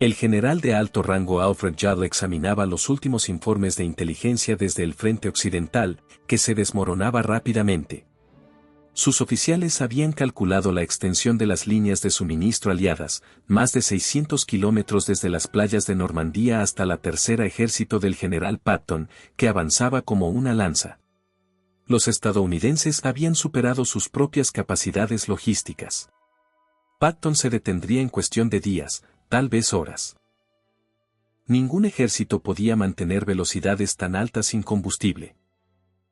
El general de alto rango Alfred Judl examinaba los últimos informes de inteligencia desde el frente occidental, que se desmoronaba rápidamente. Sus oficiales habían calculado la extensión de las líneas de suministro aliadas, más de 600 kilómetros desde las playas de Normandía hasta la tercera ejército del general Patton, que avanzaba como una lanza. Los estadounidenses habían superado sus propias capacidades logísticas. Patton se detendría en cuestión de días, tal vez horas. Ningún ejército podía mantener velocidades tan altas sin combustible.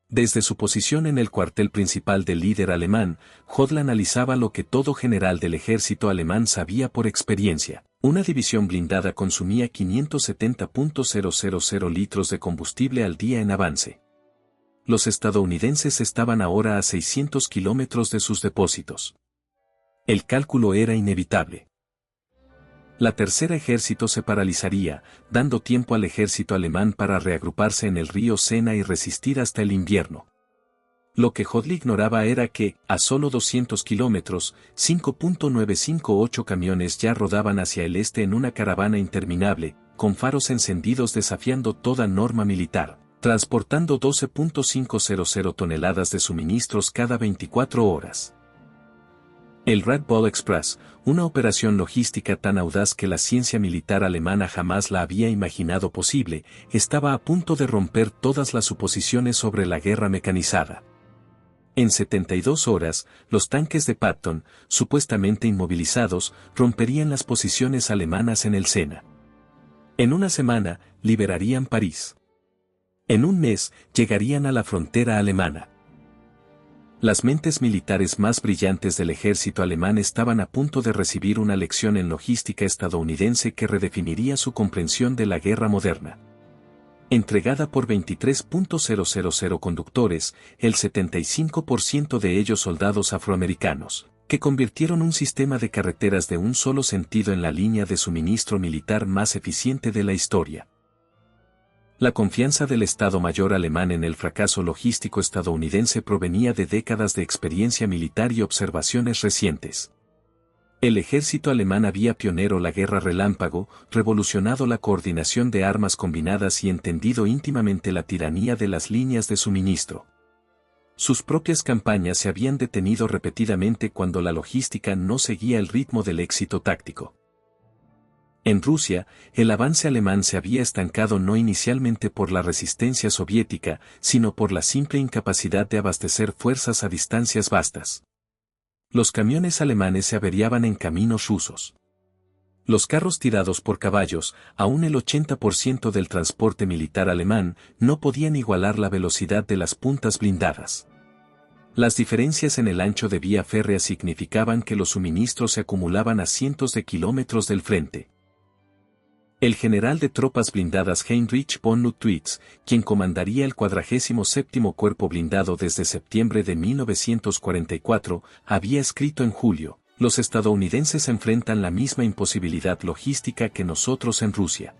Desde su posición en el cuartel principal del líder alemán, Jodl analizaba lo que todo general del ejército alemán sabía por experiencia. Una división blindada consumía 570.000 litros de combustible al día en avance. Los estadounidenses estaban ahora a 600 kilómetros de sus depósitos. El cálculo era inevitable. La tercera ejército se paralizaría, dando tiempo al ejército alemán para reagruparse en el río Sena y resistir hasta el invierno. Lo que Jodl ignoraba era que, a solo 200 kilómetros, 5.958 camiones ya rodaban hacia el este en una caravana interminable, con faros encendidos desafiando toda norma militar, transportando 12.500 toneladas de suministros cada 24 horas. El Red Bull Express, una operación logística tan audaz que la ciencia militar alemana jamás la había imaginado posible, estaba a punto de romper todas las suposiciones sobre la guerra mecanizada. En 72 horas, los tanques de Patton, supuestamente inmovilizados, romperían las posiciones alemanas en el Sena. En una semana, liberarían París. En un mes, llegarían a la frontera alemana. Las mentes militares más brillantes del ejército alemán estaban a punto de recibir una lección en logística estadounidense que redefiniría su comprensión de la guerra moderna. Entregada por 23.000 conductores, el 75% de ellos soldados afroamericanos, que convirtieron un sistema de carreteras de un solo sentido en la línea de suministro militar más eficiente de la historia. La confianza del Estado Mayor alemán en el fracaso logístico estadounidense provenía de décadas de experiencia militar y observaciones recientes. El ejército alemán había pionero la guerra relámpago, revolucionado la coordinación de armas combinadas y entendido íntimamente la tiranía de las líneas de suministro. Sus propias campañas se habían detenido repetidamente cuando la logística no seguía el ritmo del éxito táctico. En Rusia, el avance alemán se había estancado no inicialmente por la resistencia soviética, sino por la simple incapacidad de abastecer fuerzas a distancias vastas. Los camiones alemanes se averiaban en caminos rusos. Los carros tirados por caballos, aún el 80% del transporte militar alemán, no podían igualar la velocidad de las puntas blindadas. Las diferencias en el ancho de vía férrea significaban que los suministros se acumulaban a cientos de kilómetros del frente. El general de tropas blindadas Heinrich von Lüttwitz, quien comandaría el 47º Cuerpo Blindado desde septiembre de 1944, había escrito en julio: los estadounidenses enfrentan la misma imposibilidad logística que nosotros en Rusia.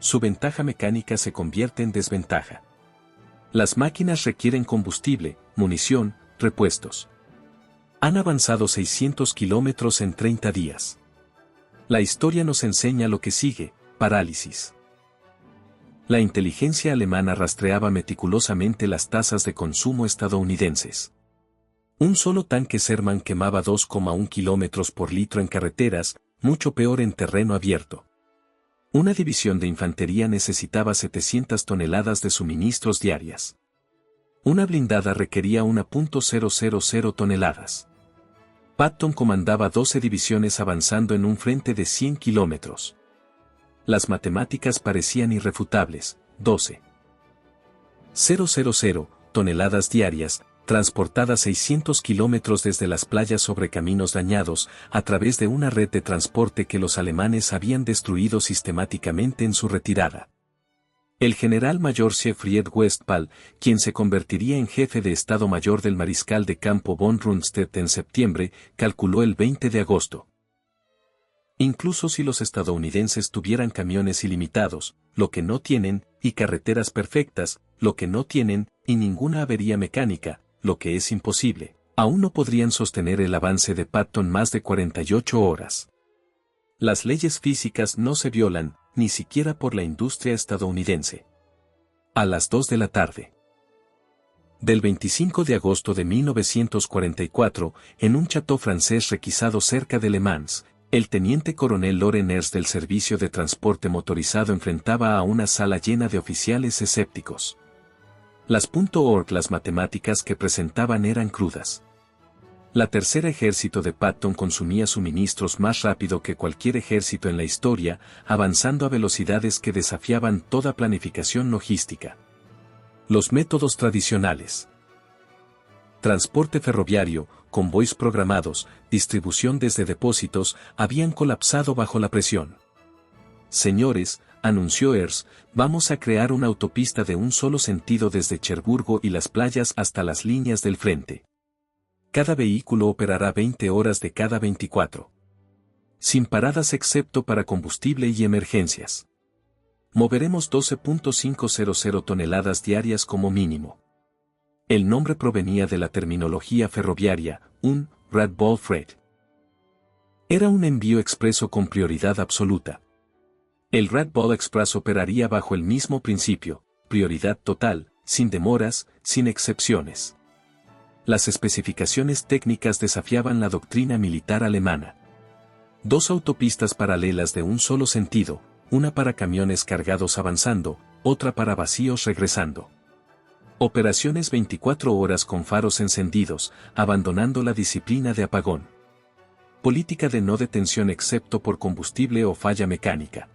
Su ventaja mecánica se convierte en desventaja. Las máquinas requieren combustible, munición, repuestos. Han avanzado 600 kilómetros en 30 días. La historia nos enseña lo que sigue: parálisis. La inteligencia alemana rastreaba meticulosamente las tasas de consumo estadounidenses. Un solo tanque Sherman quemaba 2,1 kilómetros por litro en carreteras, mucho peor en terreno abierto. Una división de infantería necesitaba 700 toneladas de suministros diarias. Una blindada requería 1.000 toneladas. Patton comandaba 12 divisiones avanzando en un frente de 100 kilómetros. Las matemáticas parecían irrefutables: 12.000 toneladas diarias, transportadas 600 kilómetros desde las playas sobre caminos dañados, a través de una red de transporte que los alemanes habían destruido sistemáticamente en su retirada. El general mayor Siegfried Westphal, quien se convertiría en jefe de Estado Mayor del mariscal de campo von Rundstedt en septiembre, calculó el 20 de agosto. Incluso si los estadounidenses tuvieran camiones ilimitados, lo que no tienen, y carreteras perfectas, lo que no tienen, y ninguna avería mecánica, lo que es imposible, aún no podrían sostener el avance de Patton más de 48 horas. Las leyes físicas no se violan, ni siquiera por la industria estadounidense. A las 2 de la tarde. Del 25 de agosto de 1944, en un château francés requisado cerca de Le Mans, el teniente coronel Loren Ernst del Servicio de Transporte Motorizado enfrentaba a una sala llena de oficiales escépticos. Las matemáticas que presentaban eran crudas. La Tercera Ejército de Patton consumía suministros más rápido que cualquier ejército en la historia, avanzando a velocidades que desafiaban toda planificación logística. Los métodos tradicionales. Transporte ferroviario, convoys programados, distribución desde depósitos, habían colapsado bajo la presión. Señores, anunció Ernst, vamos a crear una autopista de un solo sentido desde Cherburgo y las playas hasta las líneas del frente. Cada vehículo operará 20 horas de cada 24. Sin paradas excepto para combustible y emergencias. Moveremos 12.500 toneladas diarias como mínimo. El nombre provenía de la terminología ferroviaria, un Red Bull Freight. Era un envío expreso con prioridad absoluta. El Red Bull Express operaría bajo el mismo principio, prioridad total, sin demoras, sin excepciones. Las especificaciones técnicas desafiaban la doctrina militar alemana. 2 autopistas paralelas de un solo sentido, una para camiones cargados avanzando, otra para vacíos regresando. Operaciones 24 horas con faros encendidos, abandonando la disciplina de apagón. Política de no detención excepto por combustible o falla mecánica.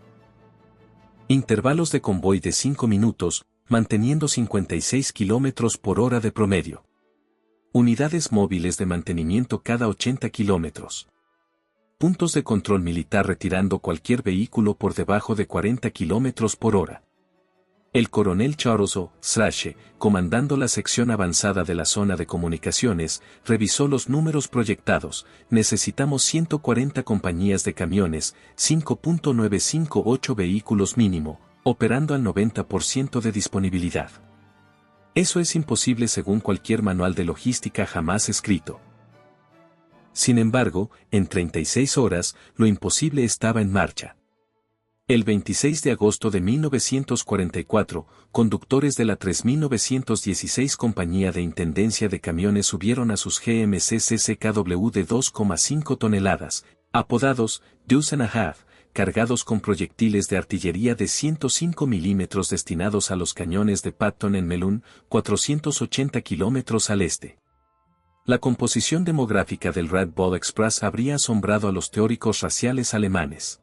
Intervalos de convoy de 5 minutos, manteniendo 56 km por hora de promedio. Unidades móviles de mantenimiento cada 80 kilómetros. Puntos de control militar retirando cualquier vehículo por debajo de 40 km por hora. El coronel Charles O. Strachey, comandando la sección avanzada de la zona de comunicaciones, revisó los números proyectados. Necesitamos 140 compañías de camiones, 5.958 vehículos mínimo, operando al 90% de disponibilidad. Eso es imposible según cualquier manual de logística jamás escrito. Sin embargo, en 36 horas, lo imposible estaba en marcha. El 26 de agosto de 1944, conductores de la 3916 Compañía de Intendencia de Camiones subieron a sus GMC CCKW de 2,5 toneladas, apodados Deuce and a Half, cargados con proyectiles de artillería de 105 milímetros destinados a los cañones de Patton en Melun, 480 kilómetros al este. La composición demográfica del Red Bull Express habría asombrado a los teóricos raciales alemanes.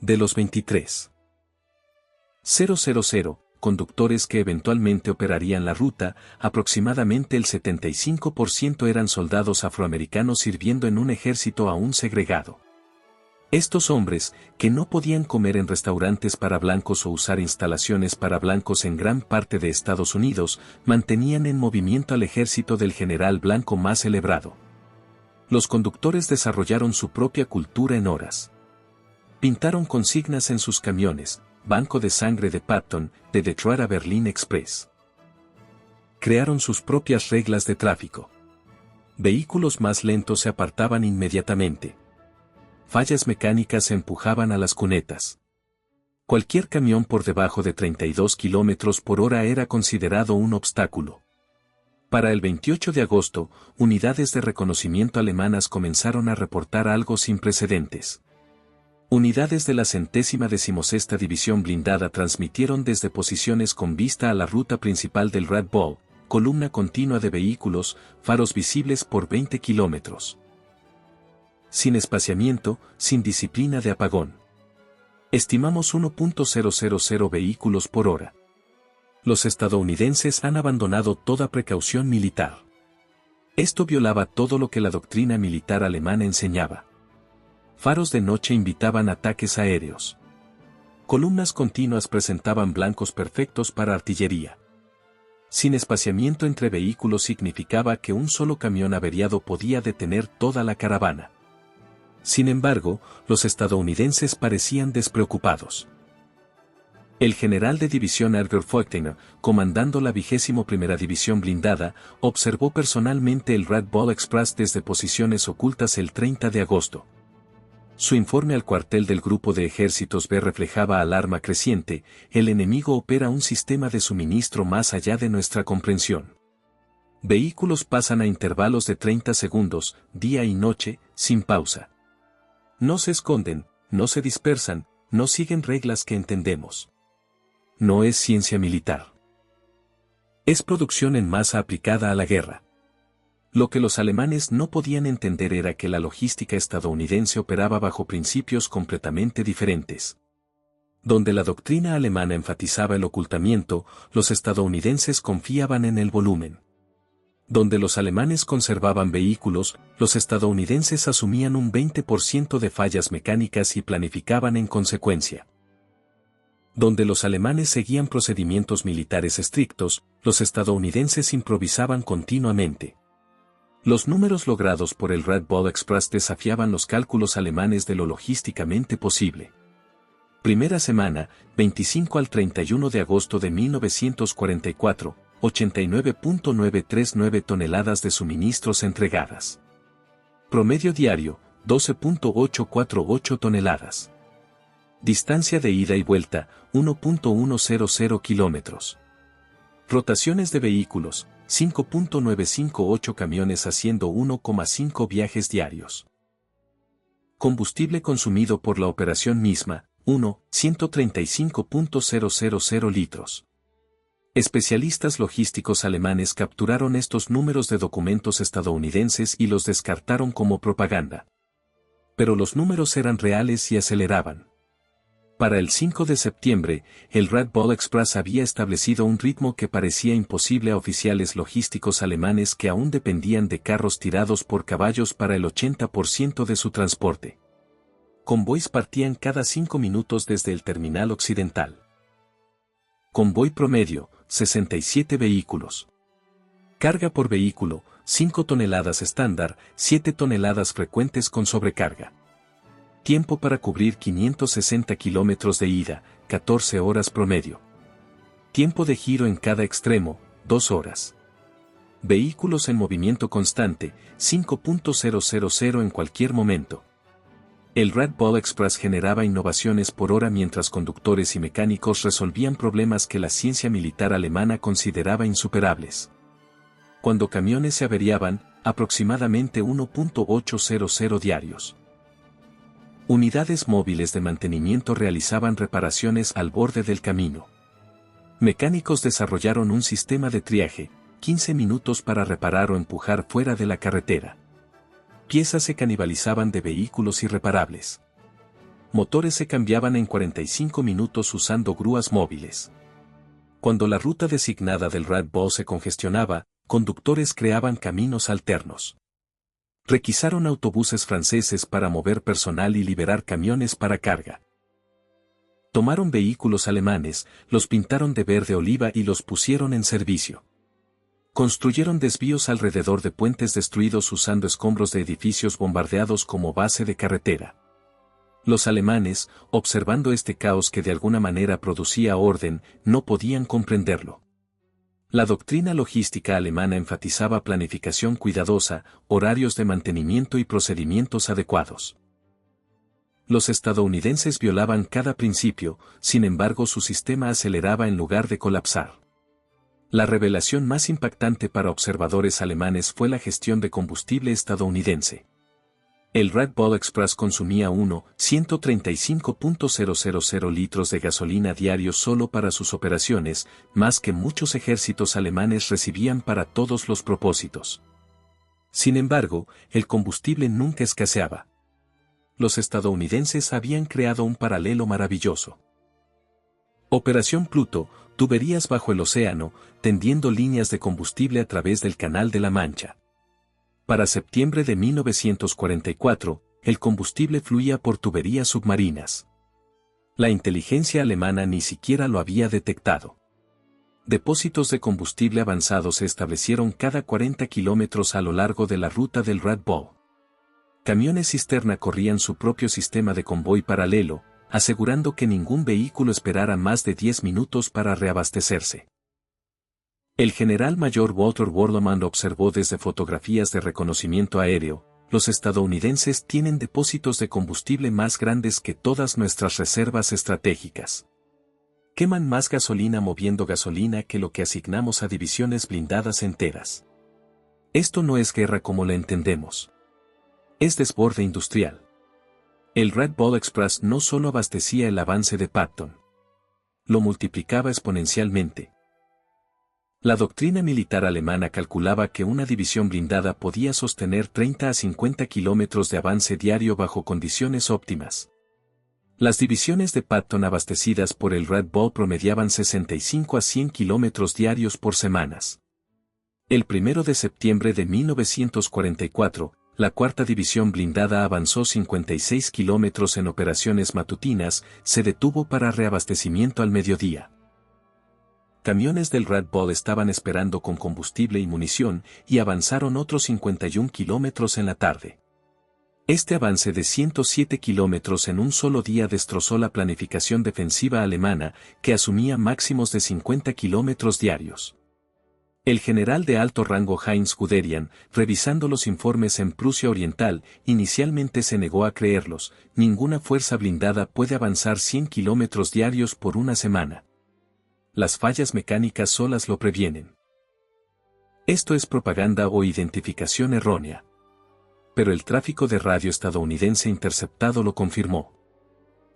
De los 23,000 conductores que eventualmente operarían la ruta, aproximadamente el 75% eran soldados afroamericanos sirviendo en un ejército aún segregado. Estos hombres, que no podían comer en restaurantes para blancos o usar instalaciones para blancos en gran parte de Estados Unidos, mantenían en movimiento al ejército del general blanco más celebrado. Los conductores desarrollaron su propia cultura en horas. Pintaron consignas en sus camiones, Banco de Sangre de Patton, de Detroit a Berlín Express. Crearon sus propias reglas de tráfico. Vehículos más lentos se apartaban inmediatamente. Fallas mecánicas empujaban a las cunetas. Cualquier camión por debajo de 32 km por hora era considerado un obstáculo. Para el 28 de agosto, unidades de reconocimiento alemanas comenzaron a reportar algo sin precedentes. Unidades de la 116ª División Blindada transmitieron desde posiciones con vista a la ruta principal del Red Bull, columna continua de vehículos, faros visibles por 20 kilómetros. Sin espaciamiento, sin disciplina de apagón. Estimamos 1.000 vehículos por hora. Los estadounidenses han abandonado toda precaución militar. Esto violaba todo lo que la doctrina militar alemana enseñaba. Faros de noche invitaban ataques aéreos. Columnas continuas presentaban blancos perfectos para artillería. Sin espaciamiento entre vehículos significaba que un solo camión averiado podía detener toda la caravana. Sin embargo, los estadounidenses parecían despreocupados. El general de división Edgar Feuchtner, comandando la 21ª División Blindada, observó personalmente el Red Bull Express desde posiciones ocultas el 30 de agosto. Su informe al cuartel del Grupo de Ejércitos B reflejaba alarma creciente: el enemigo opera un sistema de suministro más allá de nuestra comprensión. Vehículos pasan a intervalos de 30 segundos, día y noche, sin pausa. No se esconden, no se dispersan, no siguen reglas que entendemos. No es ciencia militar. Es producción en masa aplicada a la guerra. Lo que los alemanes no podían entender era que la logística estadounidense operaba bajo principios completamente diferentes. Donde la doctrina alemana enfatizaba el ocultamiento, los estadounidenses confiaban en el volumen. Donde los alemanes conservaban vehículos, los estadounidenses asumían un 20% de fallas mecánicas y planificaban en consecuencia. Donde los alemanes seguían procedimientos militares estrictos, los estadounidenses improvisaban continuamente. Los números logrados por el Red Bull Express desafiaban los cálculos alemanes de lo logísticamente posible. Primera semana, 25 al 31 de agosto de 1944, 89.939 toneladas de suministros entregadas. Promedio diario, 12.848 toneladas. Distancia de ida y vuelta, 1.100 kilómetros. Rotaciones de vehículos, 5.958 camiones haciendo 1,5 viajes diarios. Combustible consumido por la operación misma, 135.000 litros. Especialistas logísticos alemanes capturaron estos números de documentos estadounidenses y los descartaron como propaganda. Pero los números eran reales y aceleraban. Para el 5 de septiembre, el Red Bull Express había establecido un ritmo que parecía imposible a oficiales logísticos alemanes que aún dependían de carros tirados por caballos para el 80% de su transporte. Convoys partían cada 5 minutos desde el terminal occidental. Convoy promedio, 67 vehículos. Carga por vehículo, 5 toneladas estándar, 7 toneladas frecuentes con sobrecarga. Tiempo para cubrir 560 kilómetros de ida, 14 horas promedio. Tiempo de giro en cada extremo, 2 horas. Vehículos en movimiento constante, 5.000 en cualquier momento. El Red Bull Express generaba innovaciones por hora mientras conductores y mecánicos resolvían problemas que la ciencia militar alemana consideraba insuperables. Cuando camiones se averiaban, aproximadamente 1.800 diarios. Unidades móviles de mantenimiento realizaban reparaciones al borde del camino. Mecánicos desarrollaron un sistema de triaje, 15 minutos para reparar o empujar fuera de la carretera. Piezas se canibalizaban de vehículos irreparables. Motores se cambiaban en 45 minutos usando grúas móviles. Cuando la ruta designada del Red Bull se congestionaba, conductores creaban caminos alternos. Requisaron autobuses franceses para mover personal y liberar camiones para carga. Tomaron vehículos alemanes, los pintaron de verde oliva y los pusieron en servicio. Construyeron desvíos alrededor de puentes destruidos usando escombros de edificios bombardeados como base de carretera. Los alemanes, observando este caos que de alguna manera producía orden, no podían comprenderlo. La doctrina logística alemana enfatizaba planificación cuidadosa, horarios de mantenimiento y procedimientos adecuados. Los estadounidenses violaban cada principio, sin embargo su sistema aceleraba en lugar de colapsar. La revelación más impactante para observadores alemanes fue la gestión de combustible estadounidense. El Red Bull Express consumía 135.000 litros de gasolina diarios solo para sus operaciones, más que muchos ejércitos alemanes recibían para todos los propósitos. Sin embargo, el combustible nunca escaseaba. Los estadounidenses habían creado un paralelo maravilloso. Operación Pluto, tuberías bajo el océano, tendiendo líneas de combustible a través del Canal de la Mancha. Para septiembre de 1944, el combustible fluía por tuberías submarinas. La inteligencia alemana ni siquiera lo había detectado. Depósitos de combustible avanzados se establecieron cada 40 kilómetros a lo largo de la ruta del Red Bull. Camiones cisterna corrían su propio sistema de convoy paralelo, asegurando que ningún vehículo esperara más de 10 minutos para reabastecerse. El general mayor Walter Warloman observó desde fotografías de reconocimiento aéreo, los estadounidenses tienen depósitos de combustible más grandes que todas nuestras reservas estratégicas. Queman más gasolina moviendo gasolina que lo que asignamos a divisiones blindadas enteras. Esto no es guerra como la entendemos. Es desborde industrial. El Red Ball Express no solo abastecía el avance de Patton, lo multiplicaba exponencialmente. La doctrina militar alemana calculaba que una división blindada podía sostener 30 a 50 kilómetros de avance diario bajo condiciones óptimas. Las divisiones de Patton abastecidas por el Red Ball promediaban 65 a 100 kilómetros diarios por semanas. El 1 de septiembre de 1944, la cuarta división blindada avanzó 56 kilómetros en operaciones matutinas, se detuvo para reabastecimiento al mediodía. Camiones del Red Ball estaban esperando con combustible y munición y avanzaron otros 51 kilómetros en la tarde. Este avance de 107 kilómetros en un solo día destrozó la planificación defensiva alemana, que asumía máximos de 50 kilómetros diarios. El general de alto rango Heinz Guderian, revisando los informes en Prusia Oriental, inicialmente se negó a creerlos: ninguna fuerza blindada puede avanzar 100 kilómetros diarios por una semana. Las fallas mecánicas solas lo previenen. Esto es propaganda o identificación errónea. Pero el tráfico de radio estadounidense interceptado lo confirmó.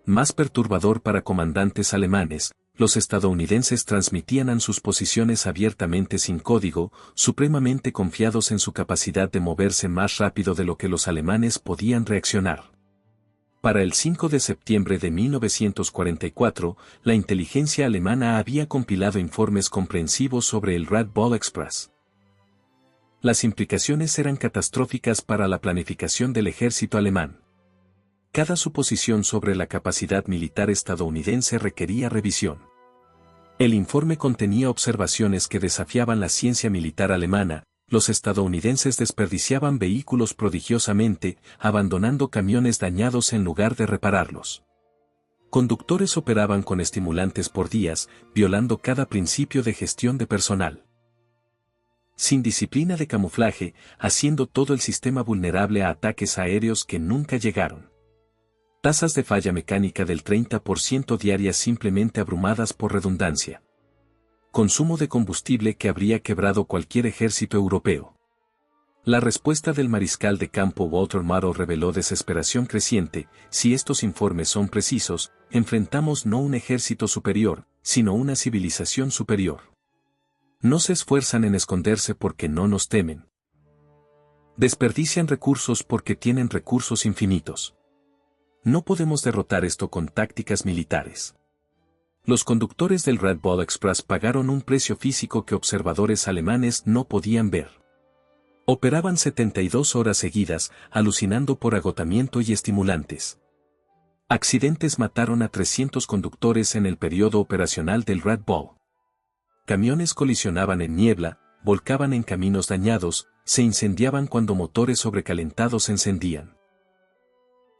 Más perturbador para comandantes alemanes, los estadounidenses transmitían en sus posiciones abiertamente sin código, supremamente confiados en su capacidad de moverse más rápido de lo que los alemanes podían reaccionar. Para el 5 de septiembre de 1944, la inteligencia alemana había compilado informes comprensivos sobre el Red Ball Express. Las implicaciones eran catastróficas para la planificación del ejército alemán. Cada suposición sobre la capacidad militar estadounidense requería revisión. El informe contenía observaciones que desafiaban la ciencia militar alemana. Los estadounidenses desperdiciaban vehículos prodigiosamente, abandonando camiones dañados en lugar de repararlos. Conductores operaban con estimulantes por días, violando cada principio de gestión de personal. Sin disciplina de camuflaje, haciendo todo el sistema vulnerable a ataques aéreos que nunca llegaron. Tasas de falla mecánica del 30% diarias simplemente abrumadas por redundancia. Consumo de combustible que habría quebrado cualquier ejército europeo. La respuesta del mariscal de campo Walter Maro reveló desesperación creciente: si estos informes son precisos, enfrentamos no un ejército superior, sino una civilización superior. No se esfuerzan en esconderse porque no nos temen. Desperdician recursos porque tienen recursos infinitos. No podemos derrotar esto con tácticas militares. Los conductores del Red Ball Express pagaron un precio físico que observadores alemanes no podían ver. Operaban 72 horas seguidas, alucinando por agotamiento y estimulantes. Accidentes mataron a 300 conductores en el periodo operacional del Red Ball. Camiones colisionaban en niebla, volcaban en caminos dañados, se incendiaban cuando motores sobrecalentados se encendían.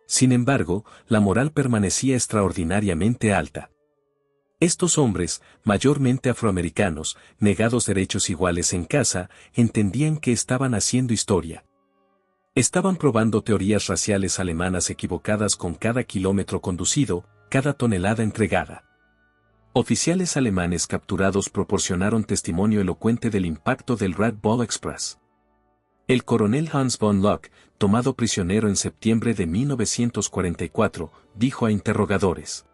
Sin embargo, la moral permanecía extraordinariamente alta. Estos hombres, mayormente afroamericanos, negados derechos iguales en casa, entendían que estaban haciendo historia. Estaban probando teorías raciales alemanas equivocadas con cada kilómetro conducido, cada tonelada entregada. Oficiales alemanes capturados proporcionaron testimonio elocuente del impacto del Red Ball Express. El coronel Hans von Locke, tomado prisionero en septiembre de 1944, dijo a interrogadores: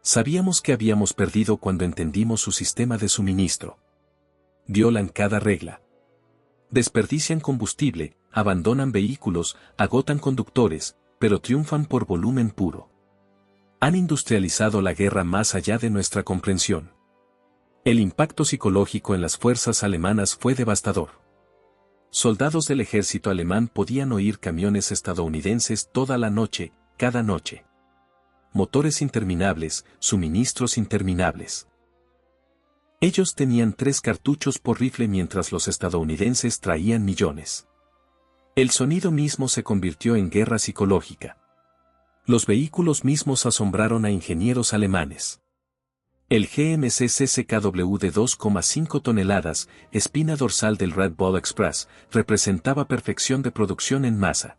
sabíamos que habíamos perdido cuando entendimos su sistema de suministro. Violan cada regla. Desperdician combustible, abandonan vehículos, agotan conductores, pero triunfan por volumen puro. Han industrializado la guerra más allá de nuestra comprensión. El impacto psicológico en las fuerzas alemanas fue devastador. Soldados del ejército alemán podían oír camiones estadounidenses toda la noche, cada noche. Motores interminables, suministros interminables. Ellos tenían 3 cartuchos por rifle mientras los estadounidenses traían millones. El sonido mismo se convirtió en guerra psicológica. Los vehículos mismos asombraron a ingenieros alemanes. El GMC CCKW de 2,5 toneladas, espina dorsal del Red Ball Express, representaba perfección de producción en masa.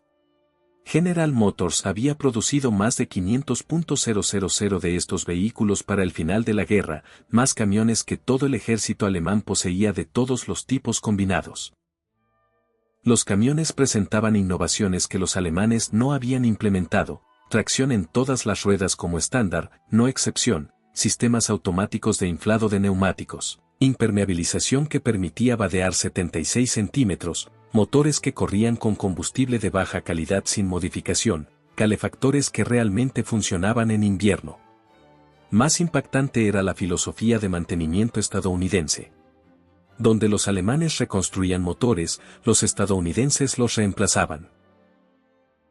General Motors había producido más de 500.000 de estos vehículos para el final de la guerra, más camiones que todo el ejército alemán poseía de todos los tipos combinados. Los camiones presentaban innovaciones que los alemanes no habían implementado, tracción en todas las ruedas como estándar, no excepción, sistemas automáticos de inflado de neumáticos, impermeabilización que permitía vadear 76 centímetros, motores que corrían con combustible de baja calidad sin modificación, calefactores que realmente funcionaban en invierno. Más impactante era la filosofía de mantenimiento estadounidense. Donde los alemanes reconstruían motores, los estadounidenses los reemplazaban.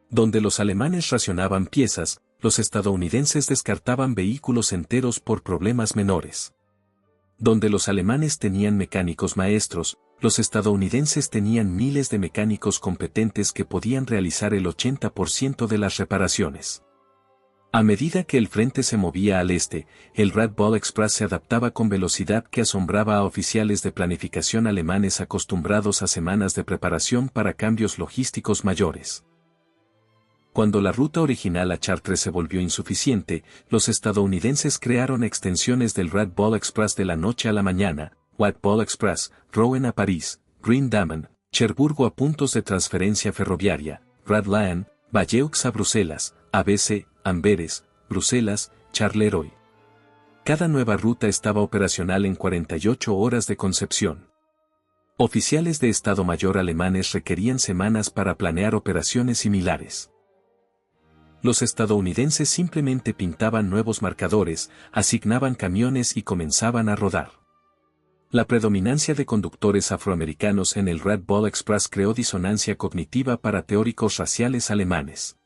Donde los alemanes racionaban piezas, los estadounidenses descartaban vehículos enteros por problemas menores. Donde los alemanes tenían mecánicos maestros, los estadounidenses tenían miles de mecánicos competentes que podían realizar el 80% de las reparaciones. A medida que el frente se movía al este, el Red Ball Express se adaptaba con velocidad que asombraba a oficiales de planificación alemanes acostumbrados a semanas de preparación para cambios logísticos mayores. Cuando la ruta original a Chartres se volvió insuficiente, los estadounidenses crearon extensiones del Red Ball Express de la noche a la mañana, White Ball Express, Rouen a París, Green Damen, Cherburgo a puntos de transferencia ferroviaria, Red Lion, Valleux a Bruselas, ABC, Amberes, Bruselas, Charleroi. Cada nueva ruta estaba operacional en 48 horas de concepción. Oficiales de Estado Mayor alemanes requerían semanas para planear operaciones similares. Los estadounidenses simplemente pintaban nuevos marcadores, asignaban camiones y comenzaban a rodar. La predominancia de conductores afroamericanos en el Red Ball Express creó disonancia cognitiva para teóricos raciales alemanes.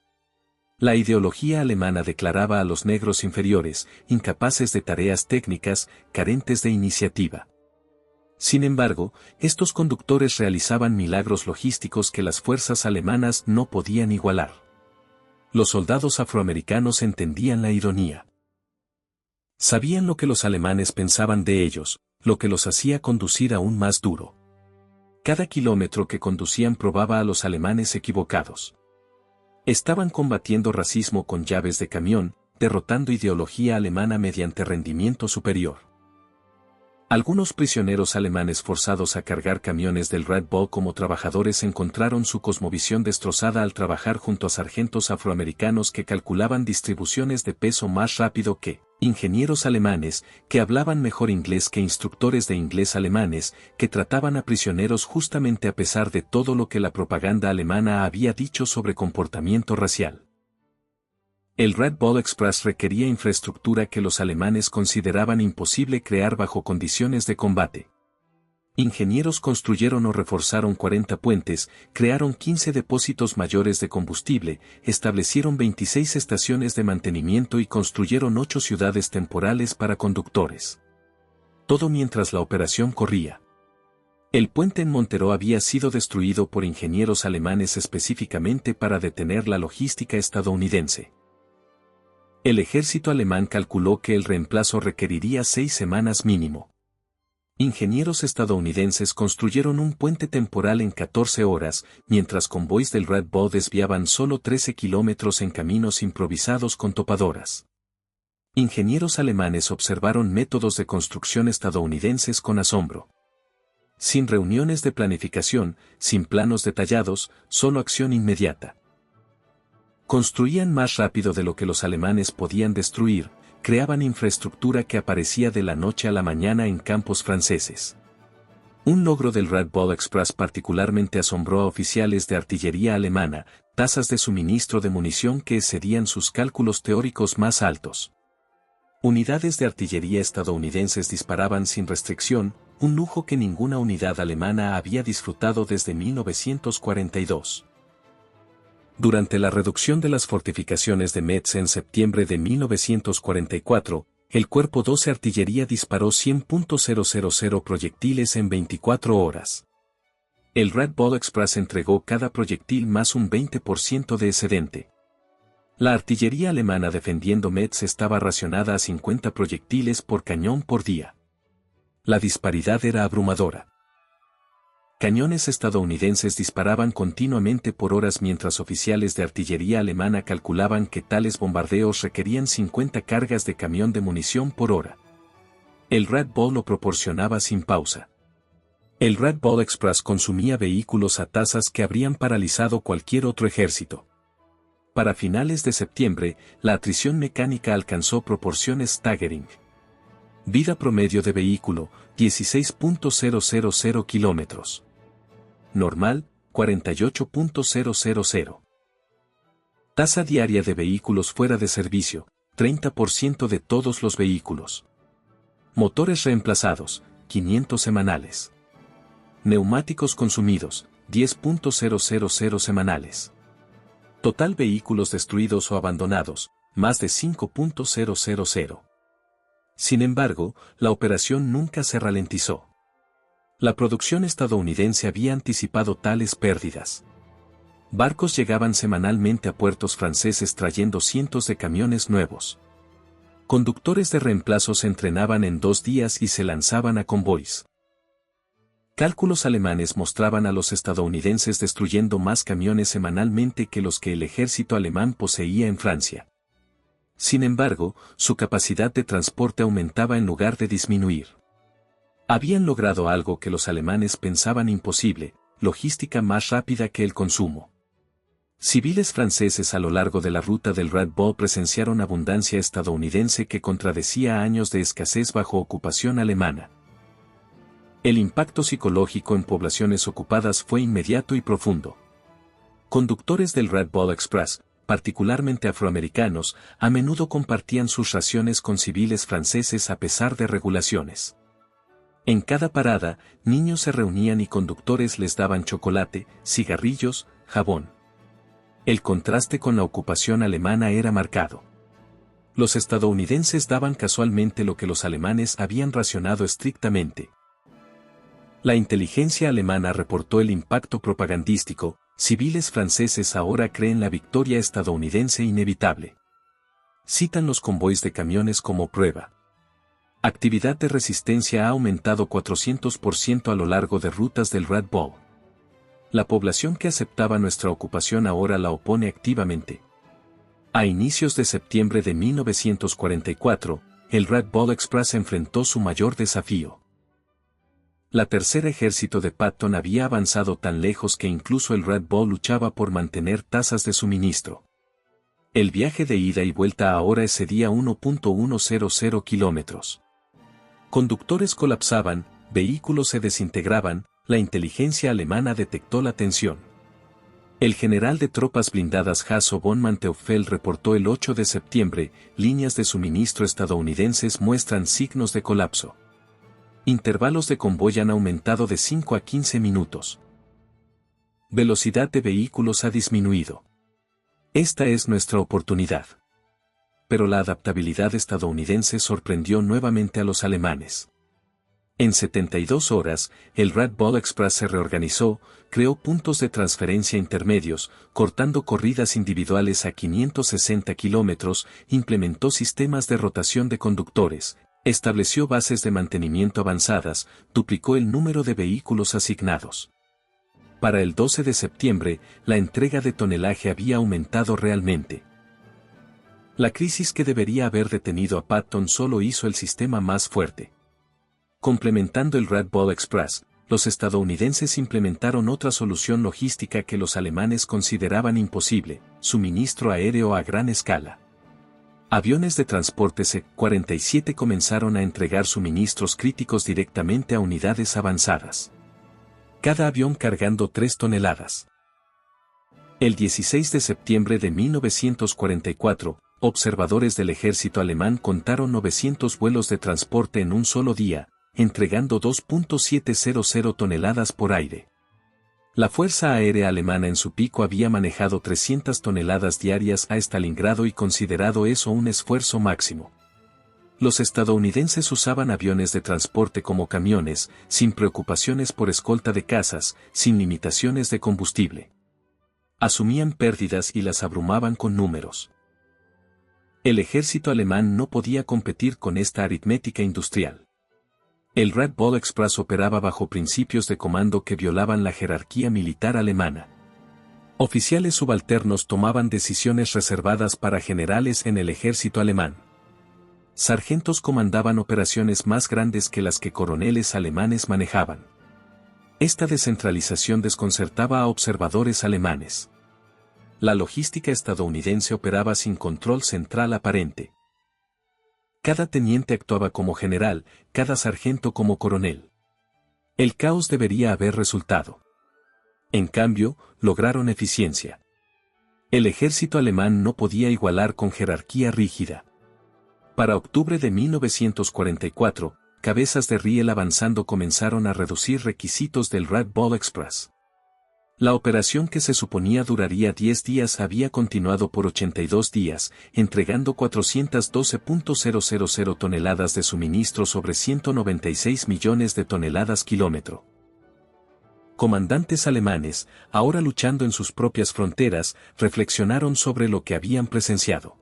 La ideología alemana declaraba a los negros inferiores, incapaces de tareas técnicas, carentes de iniciativa. Sin embargo, estos conductores realizaban milagros logísticos que las fuerzas alemanas no podían igualar. Los soldados afroamericanos entendían la ironía. Sabían lo que los alemanes pensaban de ellos, lo que los hacía conducir aún más duro. Cada kilómetro que conducían probaba a los alemanes equivocados. Estaban combatiendo racismo con llaves de camión, derrotando ideología alemana mediante rendimiento superior. Algunos prisioneros alemanes forzados a cargar camiones del Red Ball como trabajadores encontraron su cosmovisión destrozada al trabajar junto a sargentos afroamericanos que calculaban distribuciones de peso más rápido que ingenieros alemanes, que hablaban mejor inglés que instructores de inglés alemanes, que trataban a prisioneros justamente a pesar de todo lo que la propaganda alemana había dicho sobre comportamiento racial. El Red Ball Express requería infraestructura que los alemanes consideraban imposible crear bajo condiciones de combate. Ingenieros construyeron o reforzaron 40 puentes, crearon 15 depósitos mayores de combustible, establecieron 26 estaciones de mantenimiento y construyeron 8 ciudades temporales para conductores. Todo mientras la operación corría. El puente en Montereau había sido destruido por ingenieros alemanes específicamente para detener la logística estadounidense. El ejército alemán calculó que el reemplazo requeriría 6 semanas mínimo. Ingenieros estadounidenses construyeron un puente temporal en 14 horas, mientras convoys del Red Ball desviaban solo 13 kilómetros en caminos improvisados con topadoras. Ingenieros alemanes observaron métodos de construcción estadounidenses con asombro. Sin reuniones de planificación, sin planos detallados, solo acción inmediata. Construían más rápido de lo que los alemanes podían destruir, creaban infraestructura que aparecía de la noche a la mañana en campos franceses. Un logro del Red Ball Express particularmente asombró a oficiales de artillería alemana, tasas de suministro de munición que excedían sus cálculos teóricos más altos. Unidades de artillería estadounidenses disparaban sin restricción, un lujo que ninguna unidad alemana había disfrutado desde 1942. Durante la reducción de las fortificaciones de Metz en septiembre de 1944, el Cuerpo 12 Artillería disparó 100.000 proyectiles en 24 horas. El Red Ball Express entregó cada proyectil más un 20% de excedente. La artillería alemana defendiendo Metz estaba racionada a 50 proyectiles por cañón por día. La disparidad era abrumadora. Cañones estadounidenses disparaban continuamente por horas mientras oficiales de artillería alemana calculaban que tales bombardeos requerían 50 cargas de camión de munición por hora. El Red Bull lo proporcionaba sin pausa. El Red Bull Express consumía vehículos a tasas que habrían paralizado cualquier otro ejército. Para finales de septiembre, la atrición mecánica alcanzó proporciones staggering. Vida promedio de vehículo, 16.000 kilómetros. Normal, 48.000. Tasa diaria de vehículos fuera de servicio, 30% de todos los vehículos. Motores reemplazados, 500 semanales. Neumáticos consumidos, 10.000 semanales. Total vehículos destruidos o abandonados, más de 5.000. Sin embargo, la operación nunca se ralentizó. La producción estadounidense había anticipado tales pérdidas. Barcos llegaban semanalmente a puertos franceses trayendo cientos de camiones nuevos. Conductores de reemplazo se entrenaban en 2 días y se lanzaban a convoys. Cálculos alemanes mostraban a los estadounidenses destruyendo más camiones semanalmente que los que el ejército alemán poseía en Francia. Sin embargo, su capacidad de transporte aumentaba en lugar de disminuir. Habían logrado algo que los alemanes pensaban imposible, logística más rápida que el consumo. Civiles franceses a lo largo de la ruta del Red Bull presenciaron abundancia estadounidense que contradecía años de escasez bajo ocupación alemana. El impacto psicológico en poblaciones ocupadas fue inmediato y profundo. Conductores del Red Bull Express, particularmente afroamericanos, a menudo compartían sus raciones con civiles franceses a pesar de regulaciones. En cada parada, niños se reunían y conductores les daban chocolate, cigarrillos, jabón. El contraste con la ocupación alemana era marcado. Los estadounidenses daban casualmente lo que los alemanes habían racionado estrictamente. La inteligencia alemana reportó el impacto propagandístico, civiles franceses ahora creen la victoria estadounidense inevitable. Citan los convoys de camiones como prueba. Actividad de resistencia ha aumentado 400% a lo largo de rutas del Red Bull. La población que aceptaba nuestra ocupación ahora la opone activamente. A inicios de septiembre de 1944, el Red Bull Express enfrentó su mayor desafío. La Tercer Ejército de Patton había avanzado tan lejos que incluso el Red Bull luchaba por mantener tasas de suministro. El viaje de ida y vuelta ahora excedía 1.100 kilómetros. Conductores colapsaban, vehículos se desintegraban, la inteligencia alemana detectó la tensión. El general de tropas blindadas Hasso von Manteuffel reportó el 8 de septiembre, líneas de suministro estadounidenses muestran signos de colapso. Intervalos de convoy han aumentado de 5 a 15 minutos. Velocidad de vehículos ha disminuido. Esta es nuestra oportunidad. Pero la adaptabilidad estadounidense sorprendió nuevamente a los alemanes. En 72 horas, el Red Bull Express se reorganizó, creó puntos de transferencia intermedios, cortando corridas individuales a 560 kilómetros, implementó sistemas de rotación de conductores, estableció bases de mantenimiento avanzadas, duplicó el número de vehículos asignados. Para el 12 de septiembre, la entrega de tonelaje había aumentado realmente. La crisis que debería haber detenido a Patton solo hizo el sistema más fuerte. Complementando el Red Bull Express, los estadounidenses implementaron otra solución logística que los alemanes consideraban imposible: suministro aéreo a gran escala. Aviones de transporte C-47 comenzaron a entregar suministros críticos directamente a unidades avanzadas. Cada avión cargando 3 toneladas. El 16 de septiembre de 1944, observadores del ejército alemán contaron 900 vuelos de transporte en un solo día, entregando 2.700 toneladas por aire. La Fuerza Aérea Alemana en su pico había manejado 300 toneladas diarias a Stalingrado y considerado eso un esfuerzo máximo. Los estadounidenses usaban aviones de transporte como camiones, sin preocupaciones por escolta de cazas, sin limitaciones de combustible. Asumían pérdidas y las abrumaban con números. El ejército alemán no podía competir con esta aritmética industrial. El Red Bull Express operaba bajo principios de comando que violaban la jerarquía militar alemana. Oficiales subalternos tomaban decisiones reservadas para generales en el ejército alemán. Sargentos comandaban operaciones más grandes que las que coroneles alemanes manejaban. Esta descentralización desconcertaba a observadores alemanes. La logística estadounidense operaba sin control central aparente. Cada teniente actuaba como general, cada sargento como coronel. El caos debería haber resultado. En cambio, lograron eficiencia. El ejército alemán no podía igualar con jerarquía rígida. Para octubre de 1944, cabezas de riel avanzando comenzaron a reducir requisitos del Red Bull Express. La operación que se suponía duraría 10 días había continuado por 82 días, entregando 412.000 toneladas de suministro sobre 196 millones de toneladas kilómetro. Comandantes alemanes, ahora luchando en sus propias fronteras, reflexionaron sobre lo que habían presenciado.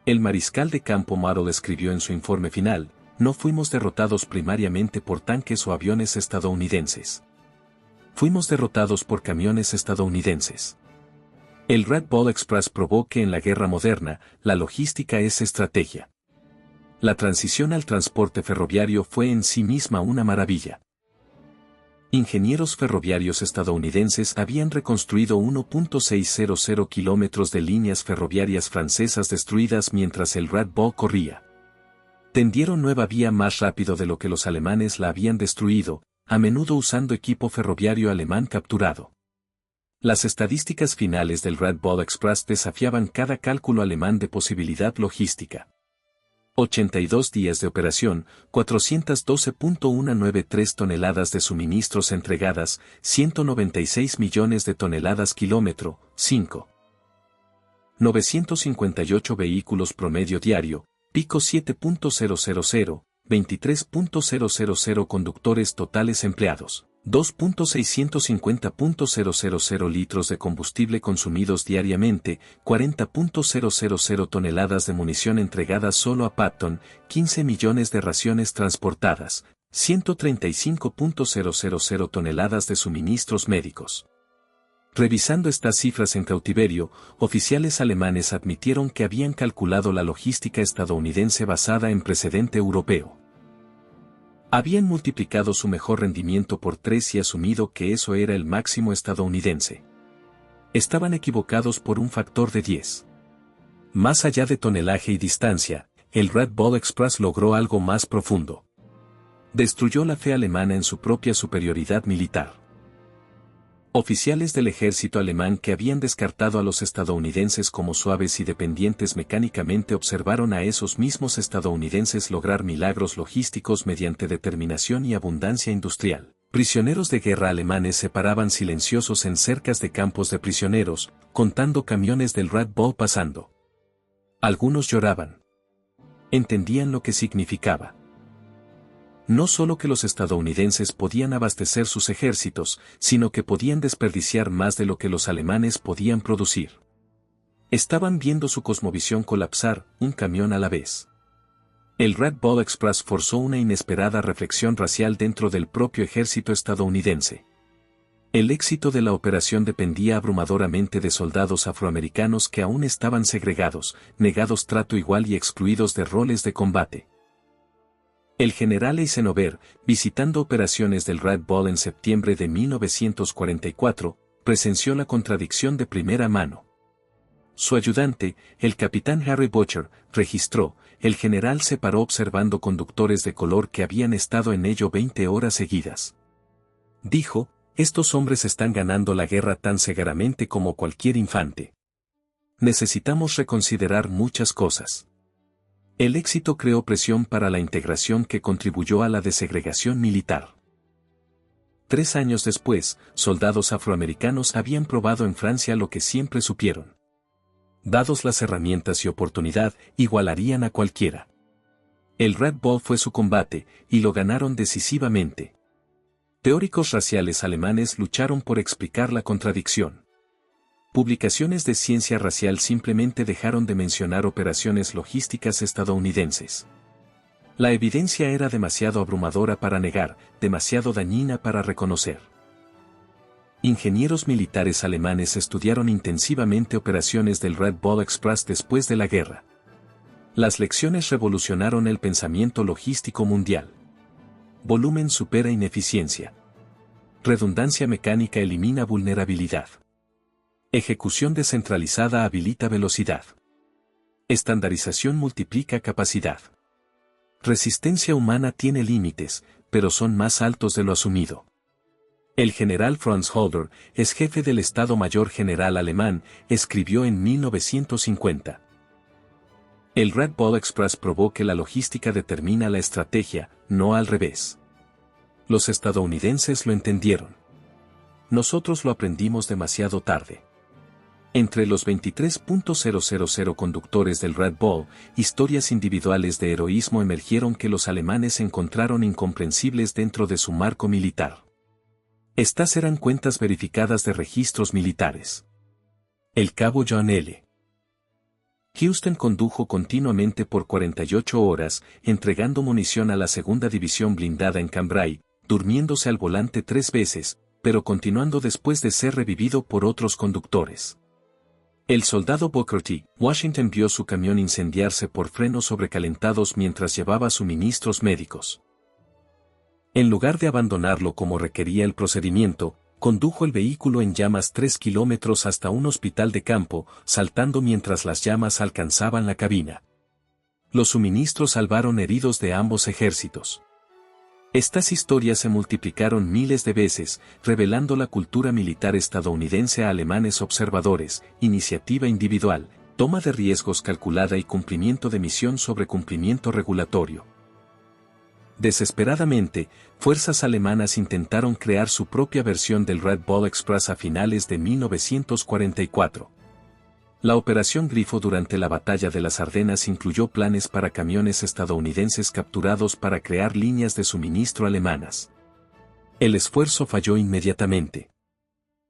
El mariscal de campo Model escribió en su informe final: no fuimos derrotados primariamente por tanques o aviones estadounidenses. Fuimos derrotados por camiones estadounidenses. El Red Bull Express probó que en la guerra moderna, la logística es estrategia. La transición al transporte ferroviario fue en sí misma una maravilla. Ingenieros ferroviarios estadounidenses habían reconstruido 1.600 kilómetros de líneas ferroviarias francesas destruidas mientras el Red Bull corría. Tendieron nueva vía más rápido de lo que los alemanes la habían destruido, a menudo usando equipo ferroviario alemán capturado. Las estadísticas finales del Red Bull Express desafiaban cada cálculo alemán de posibilidad logística. 82 días de operación, 412.193 toneladas de suministros entregadas, 196 millones de toneladas kilómetro, 958 vehículos promedio diario, pico 7.000, 23.000 conductores totales empleados, 2.650.000 litros de combustible consumidos diariamente, 40.000 toneladas de munición entregadas solo a Patton, 15 millones de raciones transportadas, 135.000 toneladas de suministros médicos. Revisando estas cifras en cautiverio, oficiales alemanes admitieron que habían calculado la logística estadounidense basada en precedente europeo. Habían multiplicado su mejor rendimiento por 3 y asumido que eso era el máximo estadounidense. Estaban equivocados por un factor de 10. Más allá de tonelaje y distancia, el Red Bull Express logró algo más profundo. Destruyó la fe alemana en su propia superioridad militar. Oficiales del ejército alemán que habían descartado a los estadounidenses como suaves y dependientes mecánicamente observaron a esos mismos estadounidenses lograr milagros logísticos mediante determinación y abundancia industrial. Prisioneros de guerra alemanes se paraban silenciosos en cercas de campos de prisioneros, contando camiones del Red Bull pasando. Algunos lloraban. Entendían lo que significaba. No solo que los estadounidenses podían abastecer sus ejércitos, sino que podían desperdiciar más de lo que los alemanes podían producir. Estaban viendo su cosmovisión colapsar, un camión a la vez. El Red Bull Express forzó una inesperada reflexión racial dentro del propio ejército estadounidense. El éxito de la operación dependía abrumadoramente de soldados afroamericanos que aún estaban segregados, negados trato igual y excluidos de roles de combate. El general Eisenhower, visitando operaciones del Red Bull en septiembre de 1944, presenció la contradicción de primera mano. Su ayudante, el capitán Harry Butcher, registró: el general se paró observando conductores de color que habían estado en ello 20 horas seguidas. Dijo: estos hombres están ganando la guerra tan cegaramente como cualquier infante. Necesitamos reconsiderar muchas cosas. El éxito creó presión para la integración que contribuyó a la desegregación militar. 3 años después, soldados afroamericanos habían probado en Francia lo que siempre supieron. Dados las herramientas y oportunidad, igualarían a cualquiera. El Red Bull fue su combate, y lo ganaron decisivamente. Teóricos raciales alemanes lucharon por explicar la contradicción. Publicaciones de ciencia racial simplemente dejaron de mencionar operaciones logísticas estadounidenses. La evidencia era demasiado abrumadora para negar, demasiado dañina para reconocer. Ingenieros militares alemanes estudiaron intensivamente operaciones del Red Ball Express después de la guerra. Las lecciones revolucionaron el pensamiento logístico mundial. Volumen supera ineficiencia. Redundancia mecánica elimina vulnerabilidad. Ejecución descentralizada habilita velocidad. Estandarización multiplica capacidad. Resistencia humana tiene límites, pero son más altos de lo asumido. El general Franz Halder, ex jefe del Estado Mayor General alemán, escribió en 1950. El Red Ball Express probó que la logística determina la estrategia, no al revés. Los estadounidenses lo entendieron. Nosotros lo aprendimos demasiado tarde. Entre los 23.000 conductores del Red Ball, historias individuales de heroísmo emergieron que los alemanes encontraron incomprensibles dentro de su marco militar. Estas eran cuentas verificadas de registros militares. El cabo John L. Houston condujo continuamente por 48 horas, entregando munición a la segunda división blindada en Cambrai, durmiéndose al volante 3 veces, pero continuando después de ser revivido por otros conductores. El soldado Booker T. Washington vio su camión incendiarse por frenos sobrecalentados mientras llevaba suministros médicos. En lugar de abandonarlo como requería el procedimiento, condujo el vehículo en llamas 3 kilómetros hasta un hospital de campo, saltando mientras las llamas alcanzaban la cabina. Los suministros salvaron heridos de ambos ejércitos. Estas historias se multiplicaron miles de veces, revelando la cultura militar estadounidense a alemanes observadores, iniciativa individual, toma de riesgos calculada y cumplimiento de misión sobre cumplimiento regulatorio. Desesperadamente, fuerzas alemanas intentaron crear su propia versión del Red Ball Express a finales de 1944. La Operación Grifo durante la Batalla de las Ardenas incluyó planes para camiones estadounidenses capturados para crear líneas de suministro alemanas. El esfuerzo falló inmediatamente.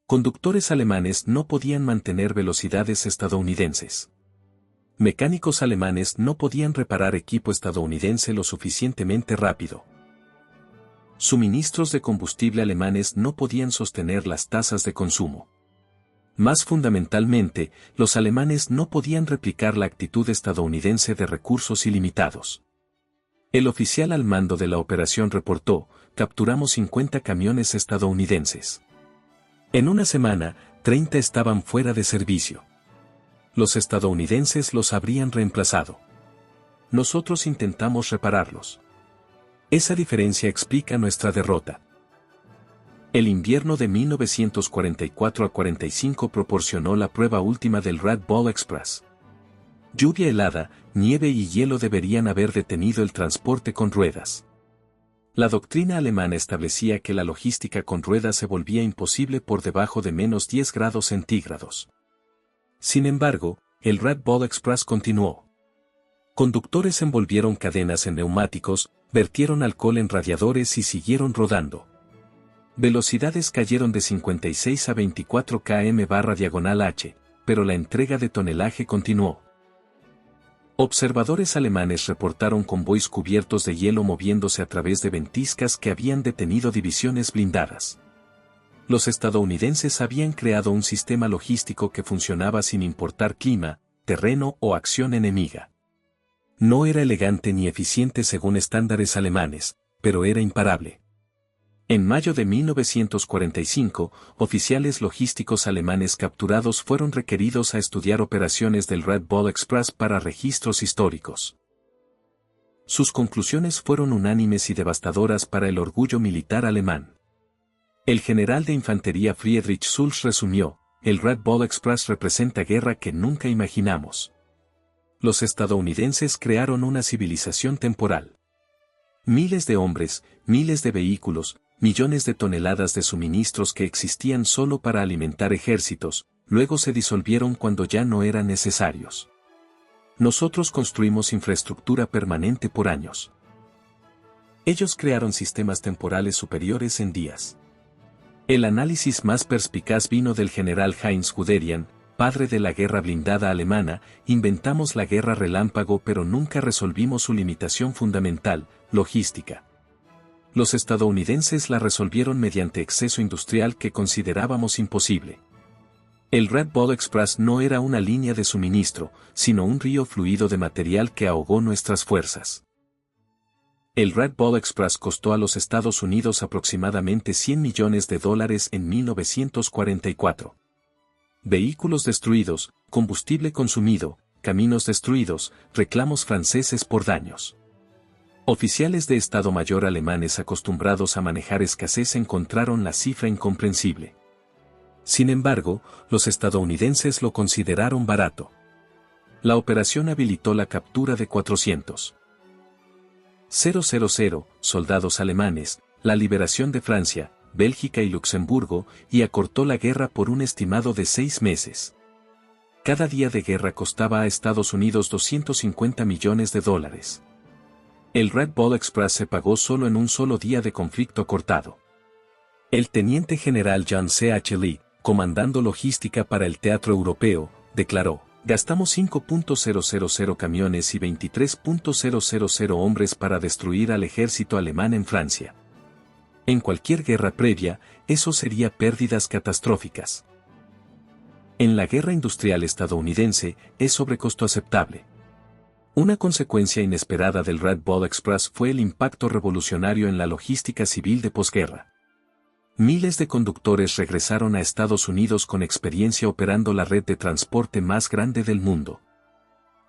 Conductores alemanes no podían mantener velocidades estadounidenses. Mecánicos alemanes no podían reparar equipo estadounidense lo suficientemente rápido. Suministros de combustible alemanes no podían sostener las tasas de consumo. Más fundamentalmente, los alemanes no podían replicar la actitud estadounidense de recursos ilimitados. El oficial al mando de la operación reportó: capturamos 50 camiones estadounidenses. En una semana, 30 estaban fuera de servicio. Los estadounidenses los habrían reemplazado. Nosotros intentamos repararlos. Esa diferencia explica nuestra derrota. El invierno de 1944 a 45 proporcionó la prueba última del Red Ball Express. Lluvia helada, nieve y hielo deberían haber detenido el transporte con ruedas. La doctrina alemana establecía que la logística con ruedas se volvía imposible por debajo de menos 10 grados centígrados. Sin embargo, el Red Ball Express continuó. Conductores envolvieron cadenas en neumáticos, vertieron alcohol en radiadores y siguieron rodando. Velocidades cayeron de 56 a 24 km/h, pero la entrega de tonelaje continuó. Observadores alemanes reportaron convoys cubiertos de hielo moviéndose a través de ventiscas que habían detenido divisiones blindadas. Los estadounidenses habían creado un sistema logístico que funcionaba sin importar clima, terreno o acción enemiga. No era elegante ni eficiente según estándares alemanes, pero era imparable. En mayo de 1945, oficiales logísticos alemanes capturados fueron requeridos a estudiar operaciones del Red Ball Express para registros históricos. Sus conclusiones fueron unánimes y devastadoras para el orgullo militar alemán. El general de infantería Friedrich Sulz resumió: el Red Ball Express representa guerra que nunca imaginamos. Los estadounidenses crearon una civilización temporal. Miles de hombres, miles de vehículos, millones de toneladas de suministros que existían solo para alimentar ejércitos, luego se disolvieron cuando ya no eran necesarios. Nosotros construimos infraestructura permanente por años. Ellos crearon sistemas temporales superiores en días. El análisis más perspicaz vino del general Heinz Guderian, padre de la guerra blindada alemana. Inventamos la guerra relámpago pero nunca resolvimos su limitación fundamental, logística. Los estadounidenses la resolvieron mediante exceso industrial que considerábamos imposible. El Red Ball Express no era una línea de suministro, sino un río fluido de material que ahogó nuestras fuerzas. El Red Ball Express costó a los Estados Unidos aproximadamente $100 millones en 1944. Vehículos destruidos, combustible consumido, caminos destruidos, reclamos franceses por daños. Oficiales de Estado Mayor alemanes acostumbrados a manejar escasez encontraron la cifra incomprensible. Sin embargo, los estadounidenses lo consideraron barato. La operación habilitó la captura de 400,000 soldados alemanes, la liberación de Francia, Bélgica y Luxemburgo, y acortó la guerra por un estimado de 6 meses. Cada día de guerra costaba a Estados Unidos $250 millones. El Red Ball Express se pagó solo en un solo día de conflicto cortado. El teniente general John C. H. Lee, comandando logística para el teatro europeo, declaró: "Gastamos 5.000 camiones y 23.000 hombres para destruir al ejército alemán en Francia. En cualquier guerra previa, eso sería pérdidas catastróficas. En la guerra industrial estadounidense, es sobrecosto aceptable". Una consecuencia inesperada del Red Ball Express fue el impacto revolucionario en la logística civil de posguerra. Miles de conductores regresaron a Estados Unidos con experiencia operando la red de transporte más grande del mundo.